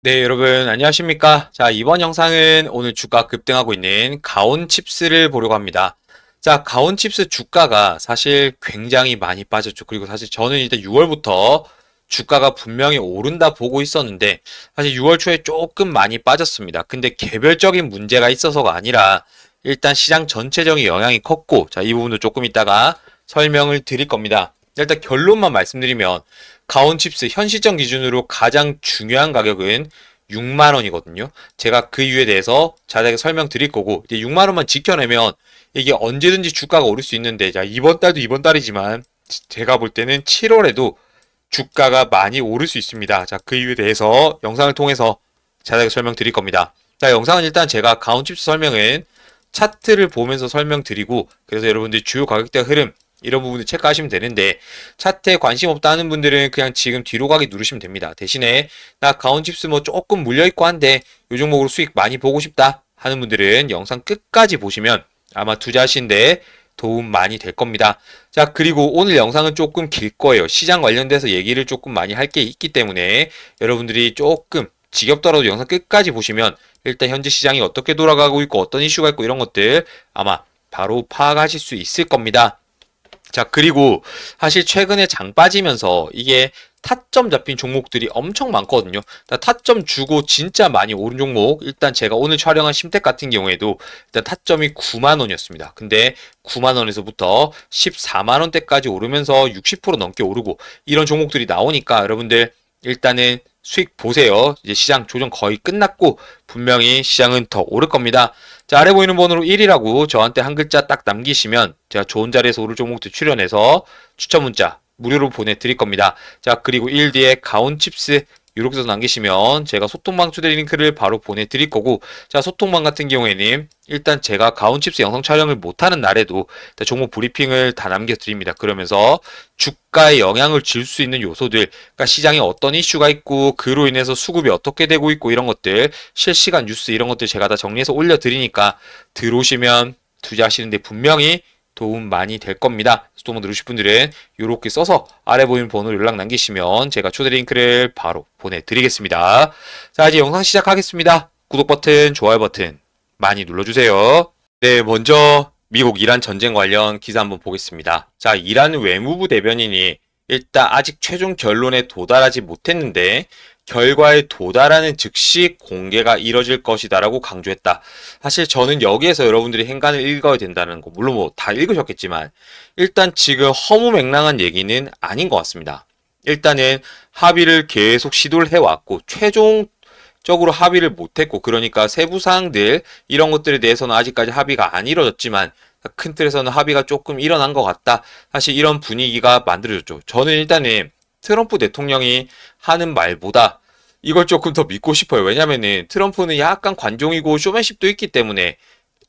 네, 여러분, 안녕하십니까? 자, 이번 영상은 오늘 주가 급등하고 있는 가온칩스를 보려고 합니다. 자, 가온칩스 주가가 사실 굉장히 많이 빠졌죠. 그리고 사실 저는 일단 6월부터 주가가 분명히 오른다 보고 있었는데, 사실 6월 초에 조금 많이 빠졌습니다. 근데 개별적인 문제가 있어서가 아니라, 일단 시장 전체적인 영향이 컸고, 자, 이 부분도 조금 이따가 설명을 드릴 겁니다. 일단 결론만 말씀드리면, 가온칩스 현 시점 기준으로 가장 중요한 가격은 6만 원이거든요. 제가 그 이유에 대해서 자세하게 설명드릴 거고, 이제 6만 원만 지켜내면 이게 언제든지 주가가 오를 수 있는데, 자, 이번 달도 이번 달이지만 제가 볼 때는 7월에도 주가가 많이 오를 수 있습니다. 자, 그 이유에 대해서 영상을 통해서 자세하게 설명드릴 겁니다. 자, 영상은 일단 제가 가온칩스 설명은 차트를 보면서 설명드리고, 그래서 여러분들 주요 가격대 흐름 이런 부분을 체크하시면 되는데, 차트에 관심 없다 하는 분들은 그냥 지금 뒤로 가기 누르시면 됩니다. 대신에 나 가온칩스 뭐 조금 물려있고 한데 요 종목으로 수익 많이 보고 싶다 하는 분들은 영상 끝까지 보시면 아마 투자하시는데 도움 많이 될 겁니다. 자, 그리고 오늘 영상은 조금 길 거예요. 시장 관련돼서 얘기를 조금 많이 할 게 있기 때문에 여러분들이 조금 지겹더라도 영상 끝까지 보시면 일단 현재 시장이 어떻게 돌아가고 있고 어떤 이슈가 있고 이런 것들 아마 바로 파악하실 수 있을 겁니다. 자, 그리고 사실 최근에 장 빠지면서 이게 타점 잡힌 종목들이 엄청 많거든요. 타점 주고 진짜 많이 오른 종목, 일단 제가 오늘 촬영한 심택 같은 경우에도 일단 타점이 9만 원이었습니다. 근데 9만 원에서부터 14만 원대까지 오르면서 60% 넘게 오르고 이런 종목들이 나오니까 여러분들 일단은 수익 보세요. 이제 시장 조정 거의 끝났고 분명히 시장은 더 오를 겁니다. 자, 아래 보이는 번호로 1이라고 저한테 한 글자 딱 남기시면 제가 좋은 자리에서 오를 종목들 출연해서 추천 문자 무료로 보내드릴 겁니다. 자, 그리고 1 뒤에 가온칩스 이렇게 해서 남기시면 제가 소통방 초대 링크를 바로 보내드릴 거고, 자, 소통방 같은 경우에는 일단 제가 가온칩스 영상 촬영을 못하는 날에도 종목 브리핑을 다 남겨드립니다. 그러면서 주가에 영향을 줄 수 있는 요소들, 그러니까 시장에 어떤 이슈가 있고 그로 인해서 수급이 어떻게 되고 있고 이런 것들, 실시간 뉴스 이런 것들 제가 다 정리해서 올려드리니까 들어오시면 투자하시는데 분명히 도움 많이 될 겁니다. 소통 누르실 분들은 이렇게 써서 아래 보이는 번호로 연락 남기시면 제가 초대 링크를 바로 보내드리겠습니다. 자, 이제 영상 시작하겠습니다. 구독 버튼, 좋아요 버튼 많이 눌러주세요. 네, 먼저 미국 이란 전쟁 관련 기사 한번 보겠습니다. 자, 이란 외무부 대변인이 일단 아직 최종 결론에 도달하지 못했는데 결과에 도달하는 즉시 공개가 이뤄질 것이다라고 강조했다. 사실 저는 여기에서 여러분들이 행간을 읽어야 된다는 거, 물론 뭐 다 읽으셨겠지만 일단 지금 허무맹랑한 얘기는 아닌 것 같습니다. 일단은 합의를 계속 시도를 해왔고 최종적으로 합의를 못했고, 그러니까 세부 사항들 이런 것들에 대해서는 아직까지 합의가 안 이뤄졌지만 큰 틀에서는 합의가 조금 일어난 것 같다. 사실 이런 분위기가 만들어졌죠. 저는 일단은 트럼프 대통령이 하는 말보다 이걸 조금 더 믿고 싶어요. 왜냐면은 트럼프는 약간 관종이고 쇼맨십도 있기 때문에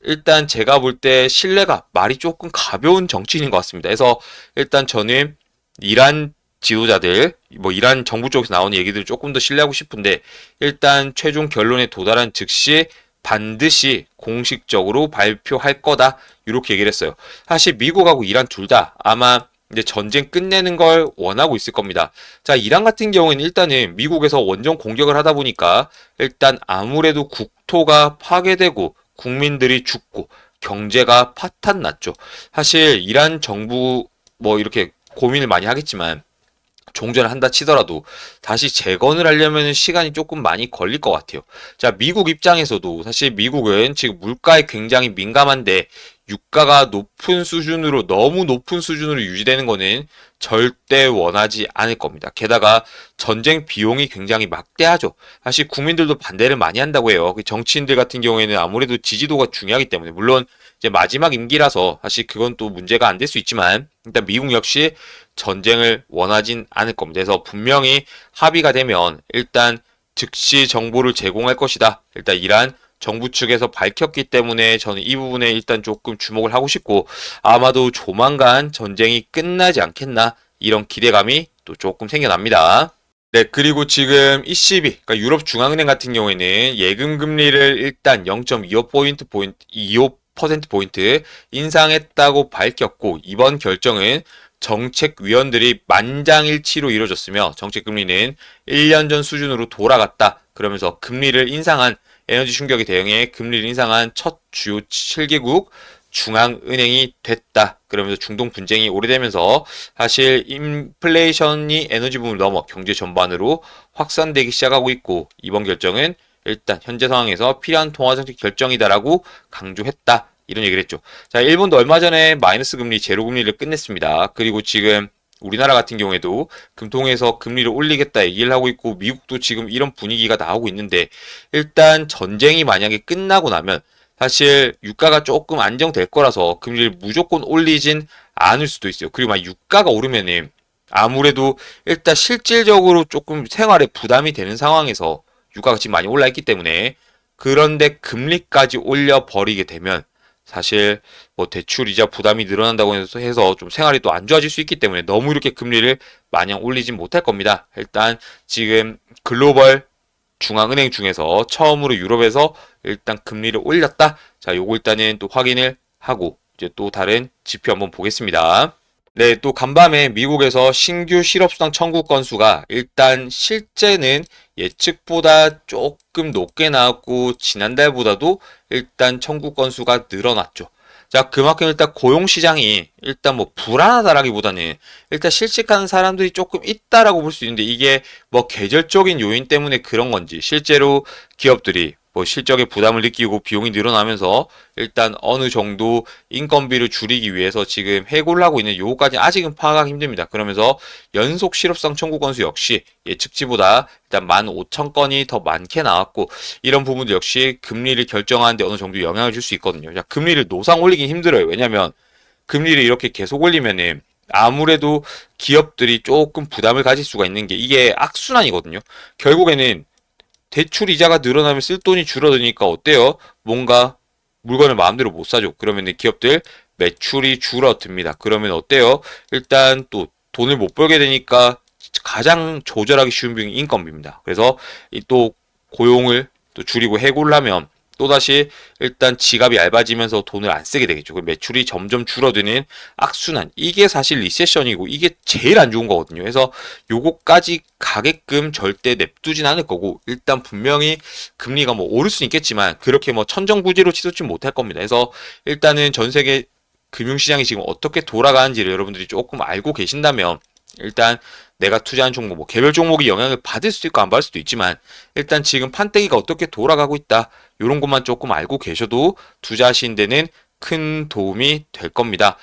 일단 제가 볼 때 신뢰가 말이 조금 가벼운 정치인인 것 같습니다. 그래서 일단 저는 이란 지도자들, 뭐 이란 정부 쪽에서 나오는 얘기들 조금 더 신뢰하고 싶은데 일단 최종 결론에 도달한 즉시 반드시 공식적으로 발표할 거다. 이렇게 얘기를 했어요. 사실 미국하고 이란 둘 다 아마 이제 전쟁 끝내는 걸 원하고 있을 겁니다. 자, 이란 같은 경우에는 일단은 미국에서 원정 공격을 하다 보니까 일단 아무래도 국토가 파괴되고 국민들이 죽고 경제가 파탄 났죠. 사실 이란 정부 뭐 이렇게 고민을 많이 하겠지만 종전을 한다 치더라도 다시 재건을 하려면 시간이 조금 많이 걸릴 것 같아요. 자, 미국 입장에서도 사실 미국은 지금 물가에 굉장히 민감한데 유가가 높은 수준으로 너무 높은 수준으로 유지되는 거는 절대 원하지 않을 겁니다. 게다가 전쟁 비용이 굉장히 막대하죠. 사실 국민들도 반대를 많이 한다고 해요. 정치인들 같은 경우에는 아무래도 지지도가 중요하기 때문에, 물론 이제 마지막 임기라서 사실 그건 또 문제가 안 될 수 있지만 일단 미국 역시 전쟁을 원하진 않을 겁니다. 그래서 분명히 합의가 되면 일단 즉시 정보를 제공할 것이다. 일단 이란 정부 측에서 밝혔기 때문에 저는 이 부분에 일단 조금 주목을 하고 싶고, 아마도 조만간 전쟁이 끝나지 않겠나 이런 기대감이 또 조금 생겨납니다. 네, 그리고 지금 ECB, 그러니까 유럽 중앙은행 같은 경우에는 예금 금리를 일단 0.25% 포인트 인상했다고 밝혔고, 이번 결정은 정책위원들이 만장일치로 이루어졌으며 정책금리는 1년 전 수준으로 돌아갔다. 그러면서 금리를 인상한 에너지 충격에 대응해 금리를 인상한 첫 주요 7개국 중앙은행이 됐다. 그러면서 중동 분쟁이 오래되면서 사실 인플레이션이 에너지 부문을 넘어 경제 전반으로 확산되기 시작하고 있고 이번 결정은 일단 현재 상황에서 필요한 통화정책 결정이다라고 강조했다. 이런 얘기를 했죠. 자, 일본도 얼마 전에 마이너스 금리, 제로 금리를 끝냈습니다. 그리고 지금 우리나라 같은 경우에도 금통에서 금리를 올리겠다 얘기를 하고 있고 미국도 지금 이런 분위기가 나오고 있는데 일단 전쟁이 만약에 끝나고 나면 사실 유가가 조금 안정될 거라서 금리를 무조건 올리진 않을 수도 있어요. 그리고 막 유가가 오르면은 아무래도 일단 실질적으로 조금 생활에 부담이 되는 상황에서 유가가 지금 많이 올라 있기 때문에 그런데 금리까지 올려 버리게 되면 사실 뭐 대출 이자 부담이 늘어난다고 해서 좀 생활이 또 안 좋아질 수 있기 때문에 너무 이렇게 금리를 마냥 올리진 못할 겁니다. 일단 지금 글로벌 중앙은행 중에서 처음으로 유럽에서 일단 금리를 올렸다. 자, 요거 일단은 또 확인을 하고 이제 또 다른 지표 한번 보겠습니다. 네, 또 간밤에 미국에서 신규 실업수당 청구 건수가 일단 실제는 예측보다 조금 높게 나왔고 지난달보다도 일단 청구 건수가 늘어났죠. 자, 그만큼 일단 고용시장이 일단 뭐 불안하다라기보다는 일단 실직하는 사람들이 조금 있다라고 볼 수 있는데 이게 뭐 계절적인 요인 때문에 그런 건지 실제로 기업들이 뭐 실적에 부담을 느끼고 비용이 늘어나면서 일단 어느 정도 인건비를 줄이기 위해서 지금 해고를 하고 있는 요거까지 아직은 파악하기 힘듭니다. 그러면서 연속 실업상 청구 건수 역시 예측치보다 일단 15,000건이 더 많게 나왔고 이런 부분도 역시 금리를 결정하는데 어느 정도 영향을 줄 수 있거든요. 자, 금리를 노상 올리긴 힘들어요. 왜냐면 금리를 이렇게 계속 올리면은 아무래도 기업들이 조금 부담을 가질 수가 있는 게 이게 악순환이거든요. 결국에는 대출 이자가 늘어나면 쓸 돈이 줄어드니까 어때요? 뭔가 물건을 마음대로 못 사죠. 그러면 기업들 매출이 줄어듭니다. 그러면 어때요? 일단 또 돈을 못 벌게 되니까 가장 조절하기 쉬운 비용이 인건비입니다. 그래서 또 고용을 또 줄이고 해고를 하면 또다시 일단 지갑이 얇아지면서 돈을 안 쓰게 되겠죠. 매출이 점점 줄어드는 악순환. 이게 사실 리세션이고 이게 제일 안 좋은 거거든요. 그래서 요거까지 가게끔 절대 냅두진 않을 거고 일단 분명히 금리가 뭐 오를 수는 있겠지만 그렇게 뭐 천정부지로 치솟지 못할 겁니다. 그래서 일단은 전 세계 금융시장이 지금 어떻게 돌아가는지를 여러분들이 조금 알고 계신다면 일단 내가 투자한 종목, 뭐 개별 종목이 영향을 받을 수도 있고 안 받을 수도 있지만 일단 지금 판때기가 어떻게 돌아가고 있다. 이런 것만 조금 알고 계셔도 투자하시는 데는 큰 도움이 될 겁니다.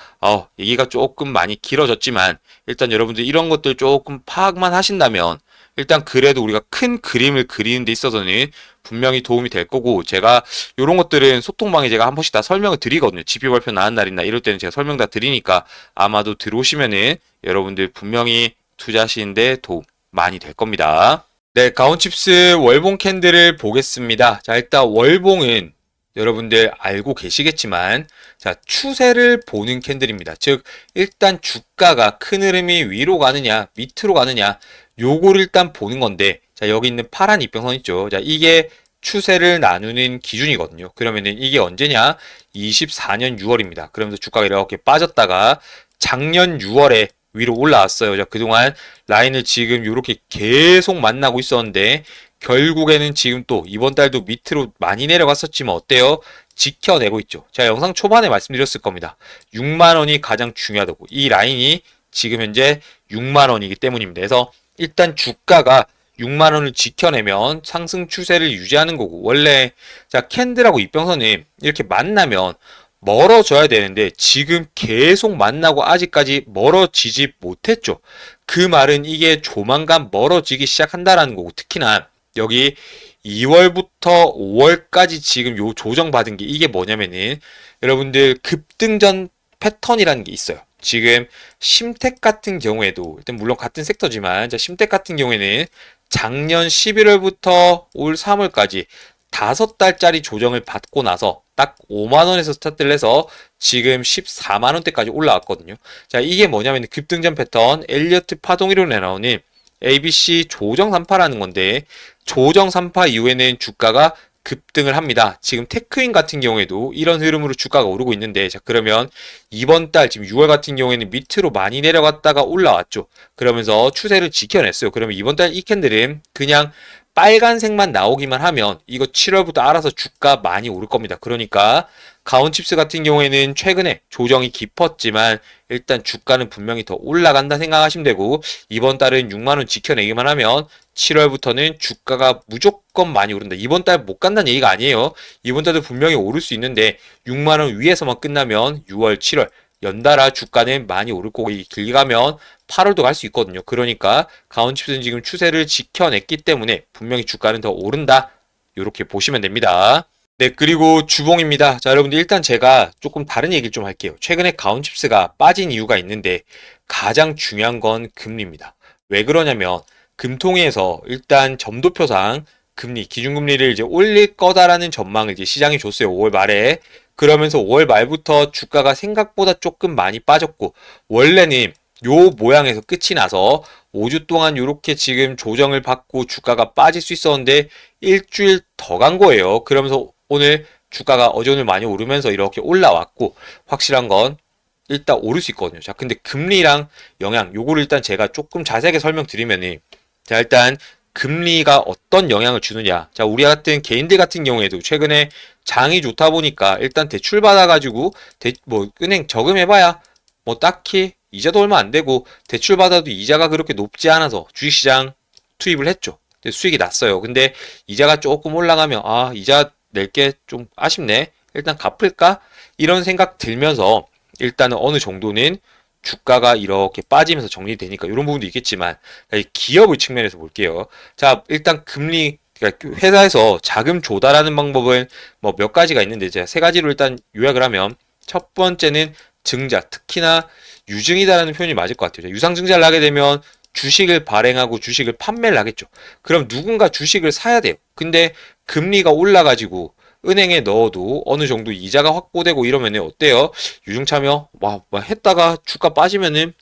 얘기가 조금 많이 길어졌지만 일단 여러분들 이런 것들 조금 파악만 하신다면 일단 그래도 우리가 큰 그림을 그리는 데 있어서는 분명히 도움이 될 거고 제가 이런 것들은 소통방에 제가 한 번씩 다 설명을 드리거든요. 지표 발표 나는 날이나 이럴 때는 제가 설명 다 드리니까 아마도 들어오시면은 여러분들 분명히 투자하시는데 도움 많이 될 겁니다. 네, 가온칩스 월봉 캔들을 보겠습니다. 자, 일단 월봉은 여러분들 알고 계시겠지만 자, 추세를 보는 캔들입니다. 즉 일단 주가가 큰 흐름이 위로 가느냐 밑으로 가느냐 요거를 일단 보는 건데 자, 여기 있는 파란 이평선 있죠. 자, 이게 추세를 나누는 기준이거든요. 그러면은 이게 언제냐? 24년 6월입니다. 그러면서 주가가 이렇게 빠졌다가 작년 6월에 위로 올라왔어요. 자, 그동안 라인을 지금 이렇게 계속 만나고 있었는데 결국에는 지금 또 이번 달도 밑으로 많이 내려갔었지만 어때요? 지켜내고 있죠. 제가 영상 초반에 말씀드렸을 겁니다. 6만 원이 가장 중요하다고. 이 라인이 지금 현재 6만 원이기 때문입니다. 그래서 일단 주가가 6만 원을 지켜내면 상승 추세를 유지하는 거고 원래 자 캔들하고 이평선이 이렇게 만나면 멀어져야 되는데 지금 계속 만나고 아직까지 멀어지지 못했죠. 그 말은 이게 조만간 멀어지기 시작한다라는 거고 특히나 여기 2월부터 5월까지 지금 요 조정받은 게 이게 뭐냐면은 여러분들 급등전 패턴이라는 게 있어요. 지금 심택 같은 경우에도 일단 물론 같은 섹터지만 심택 같은 경우에는 작년 11월부터 올 3월까지 5달짜리 조정을 받고 나서 딱 5만원에서 스타트를 해서 지금 14만원대까지 올라왔거든요. 자, 이게 뭐냐면 급등전 패턴 엘리어트 파동 이론에 나오는 ABC 조정 3파라는 건데 조정 3파 이후에는 주가가 급등을 합니다. 지금 테크인 같은 경우에도 이런 흐름으로 주가가 오르고 있는데, 자, 그러면 이번 달 지금 6월 같은 경우에는 밑으로 많이 내려갔다가 올라왔죠. 그러면서 추세를 지켜냈어요. 그러면 이번 달 이 캔들은 그냥 빨간색만 나오기만 하면 이거 7월부터 알아서 주가 많이 오를 겁니다. 그러니까 가온칩스 같은 경우에는 최근에 조정이 깊었지만 일단 주가는 분명히 더 올라간다 생각하시면 되고, 이번 달은 6만원 지켜내기만 하면 7월부터는 주가가 무조건 많이 오른다. 이번 달 못 간다는 얘기가 아니에요. 이번 달도 분명히 오를 수 있는데 6만원 위에서만 끝나면 6월, 7월 연달아 주가는 많이 오를 거고, 길게 가면 8월도 갈 수 있거든요. 그러니까 가온칩스는 지금 추세를 지켜냈기 때문에 분명히 주가는 더 오른다. 이렇게 보시면 됩니다. 네, 그리고 주봉입니다. 자, 여러분들 일단 제가 조금 다른 얘기를 좀 할게요. 최근에 가온칩스가 빠진 이유가 있는데 가장 중요한 건 금리입니다. 왜 그러냐면 금통위에서 일단 점도표상 금리, 기준금리를 이제 올릴 거다라는 전망을 이제 시장에 줬어요. 5월 말에. 그러면서 5월 말부터 주가가 생각보다 조금 많이 빠졌고, 원래는 요 모양에서 끝이 나서 5주 동안 이렇게 지금 조정을 받고 주가가 빠질 수 있었는데 일주일 더 간 거예요. 그러면서 오늘 주가가 어제 오늘 많이 오르면서 이렇게 올라왔고, 확실한 건 일단 오를 수 있거든요. 자, 근데 금리랑 영향, 요거를 일단 제가 조금 자세하게 설명드리면은, 자, 일단 금리가 어떤 영향을 주느냐. 자, 우리 같은 개인들 같은 경우에도 최근에 장이 좋다 보니까 일단 대출 받아가지고 뭐 은행 저금해봐야 뭐 딱히 이자도 얼마 안 되고 대출 받아도 이자가 그렇게 높지 않아서 주식시장 투입을 했죠. 수익이 났어요. 근데 이자가 조금 올라가면 아, 이자 낼게 좀 아쉽네. 일단 갚을까? 이런 생각 들면서 일단은 어느 정도는 주가가 이렇게 빠지면서 정리되니까 이런 부분도 있겠지만, 기업의 측면에서 볼게요. 자, 일단 금리, 그러니까 회사에서 자금 조달하는 방법은 뭐 몇 가지가 있는데 제가 세 가지로 일단 요약을 하면, 첫 번째는 증자, 특히나 유증이다라는 표현이 맞을 것 같아요. 유상증자를 하게 되면 주식을 발행하고 주식을 판매를 하겠죠. 그럼 누군가 주식을 사야 돼요. 근데 금리가 올라가지고 은행에 넣어도 어느 정도 이자가 확보되고 이러면 어때요? 유증차며 와, 했다가 주가 빠지면은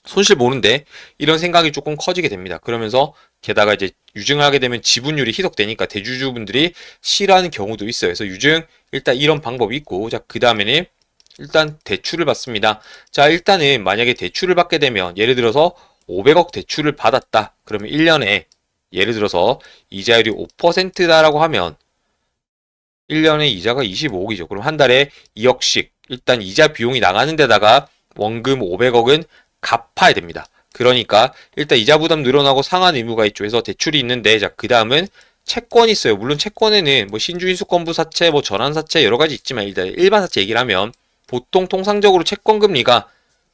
손실 보는데, 이런 생각이 조금 커지게 됩니다. 그러면서 게다가 이제 유증을 하게 되면 지분율이 희석되니까 대주주분들이 싫어하는 경우도 있어요. 그래서 유증 일단 이런 방법이 있고, 자, 그 다음에는 일단 대출을 받습니다. 자, 일단은 만약에 대출을 받게 되면 예를 들어서 500억 대출을 받았다. 그러면 1년에 예를 들어서 이자율이 5%다라고 하면 1년에 이자가 25억이죠. 그럼 한 달에 2억씩 일단 이자 비용이 나가는 데다가 원금 500억은 갚아야 됩니다. 그러니까 일단 이자 부담 늘어나고 상환 의무가 있죠. 그래서 대출이 있는데, 자, 그 다음은 채권이 있어요. 물론 채권에는 뭐 신주인수권부 사채, 뭐 전환사채 여러 가지 있지만 일단 일반 사채 얘기를 하면 보통 통상적으로 채권 금리가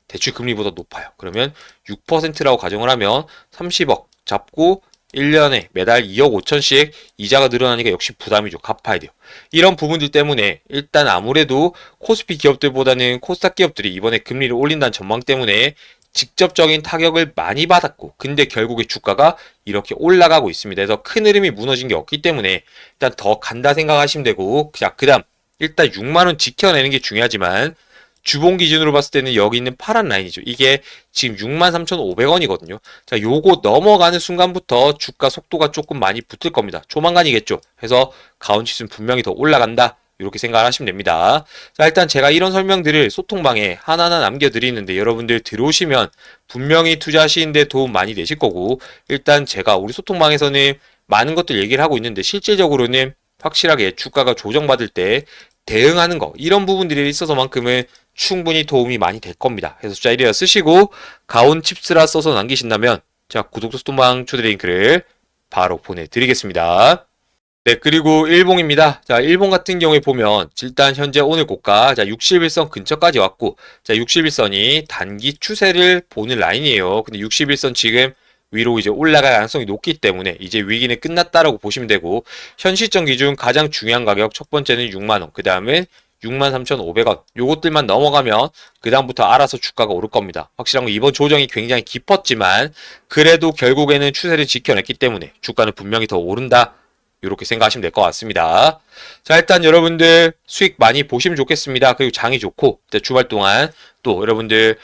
대출 금리보다 높아요. 그러면 6%라고 가정을 하면 30억 잡고 1년에 매달 2억 5천씩 이자가 늘어나니까 역시 부담이죠. 갚아야 돼요. 이런 부분들 때문에 일단 아무래도 코스피 기업들보다는 코스닥 기업들이 이번에 금리를 올린다는 전망 때문에 직접적인 타격을 많이 받았고, 근데 결국에 주가가 이렇게 올라가고 있습니다. 그래서 큰 흐름이 무너진 게 없기 때문에 일단 더 간다 생각하시면 되고, 자, 그 다음 일단 6만원 지켜내는 게 중요하지만 주봉 기준으로 봤을 때는 여기 있는 파란 라인이죠. 이게 지금 63,500원이거든요. 자, 요거 넘어가는 순간부터 주가 속도가 조금 많이 붙을 겁니다. 조만간이겠죠. 그래서 가온치수는 분명히 더 올라간다. 이렇게 생각을 하시면 됩니다. 자, 일단 제가 이런 설명들을 소통방에 하나하나 남겨드리는데 여러분들 들어오시면 분명히 투자하시는데 도움 많이 되실 거고, 일단 제가 우리 소통방에서는 많은 것들 얘기를 하고 있는데 실질적으로는 확실하게 주가가 조정받을 때 대응하는 거, 이런 부분들이 있어서만큼은 충분히 도움이 많이 될 겁니다. 그래서 숫자 1이라 쓰시고 가온칩스라 써서 남기신다면 제가 구독자 소통방 초대 링크를 바로 보내드리겠습니다. 네, 그리고 일봉입니다. 자, 일봉 같은 경우에 보면 일단 현재 오늘 고가, 자, 61선 근처까지 왔고, 자, 61선이 단기 추세를 보는 라인이에요. 근데 61선 지금 위로 이제 올라갈 가능성이 높기 때문에 이제 위기는 끝났다라고 보시면 되고, 현 시점 기준 가장 중요한 가격 첫 번째는 6만원, 그 다음은 63,500원. 요것들만 넘어가면 그 다음부터 알아서 주가가 오를 겁니다. 확실한 건 이번 조정이 굉장히 깊었지만 그래도 결국에는 추세를 지켜냈기 때문에 주가는 분명히 더 오른다. 이렇게 생각하시면 될 것 같습니다. 자, 일단 여러분들 수익 많이 보시면 좋겠습니다. 그리고 장이 좋고 주말 동안 또 여러분들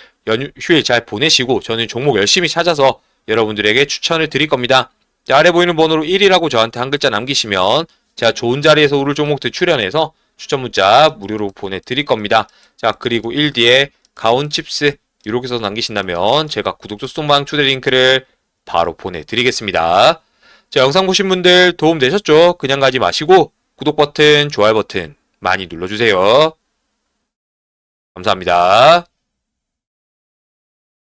휴일 잘 보내시고 저는 종목 열심히 찾아서 여러분들에게 추천을 드릴 겁니다. 자, 아래 보이는 번호로 1이라고 저한테 한 글자 남기시면 제가 좋은 자리에서 오를 종목들 출연해서 추천 문자 무료로 보내드릴 겁니다. 자, 그리고 1 뒤에 가온칩스 이렇게 해서 남기신다면 제가 구독자 소통방 초대 링크를 바로 보내드리겠습니다. 자, 영상 보신 분들 도움 되셨죠? 그냥 가지 마시고 구독 버튼, 좋아요 버튼 많이 눌러주세요. 감사합니다.